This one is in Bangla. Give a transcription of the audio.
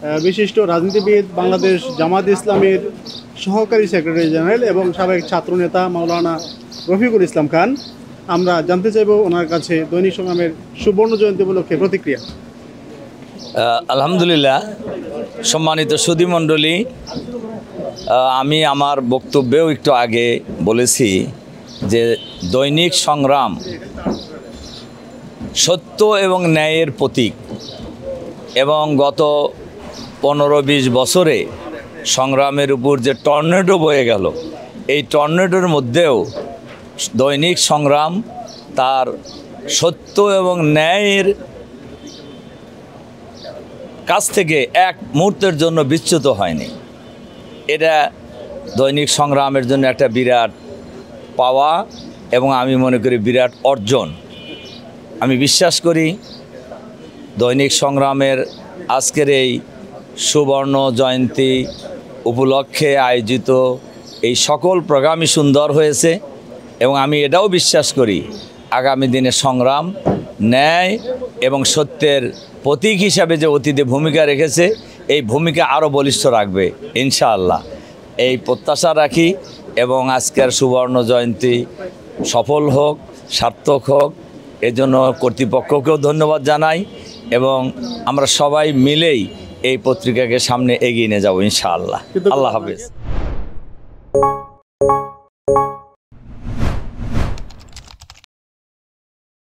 বিশিষ্ট রাজনীতিবিদ, বাংলাদেশ জামাত ইসলামের সহকারী সেক্রেটারি জেনারেল এবং সাবেক ছাত্রনেতা মাওলানা রফিকুল ইসলাম খান। আমরা জানতে চাইব ওনার কাছে দৈনিক সংগ্রামের সুবর্ণ জয়ন্তী উপলক্ষে প্রতিক্রিয়া। আলহামদুলিল্লাহ, সম্মানিত সুধীমণ্ডলী, আমি আমার বক্তব্যেও একটু আগে বলেছি যে দৈনিক সংগ্রাম সত্য এবং ন্যায়ের প্রতীক এবং গত 15-20 বছরে সংগ্রামের উপর যে টর্নেডো বয়ে গেল, এই টর্নেডোর মধ্যেও দৈনিক সংগ্রাম তার সত্য এবং ন্যায়ের কাছ থেকে এক মুহূর্তের জন্য বিচ্যুত হয়নি। এটা দৈনিক সংগ্রামের জন্য একটা বিরাট পাওয়া এবং আমি মনে করি বিরাট অর্জন। আমি বিশ্বাস করি দৈনিক সংগ্রামের আজকের এই সুবর্ণ জয়ন্তী উপলক্ষে আয়োজিত এই সকল প্রোগ্রামই সুন্দর হয়েছে এবং আমি এটাও বিশ্বাস করি আগামী দিনে সংগ্রাম ন্যায় এবং সত্যের প্রতীক হিসাবে যে অতীতে ভূমিকা রেখেছে, এই ভূমিকা আরও বলিষ্ঠ রাখবে ইনশাআল্লাহ, এই প্রত্যাশা রাখি। এবং আজকের সুবর্ণ জয়ন্তী সফল হোক, সার্থক হোক, এজন্য কর্তৃপক্ষকেও ধন্যবাদ জানাই এবং আমরা সবাই মিলেই এই পত্রিকাকে সামনে এগিয়ে নিয়ে যাব ইনশাআল্লাহ। আল্লাহ হাফেজ।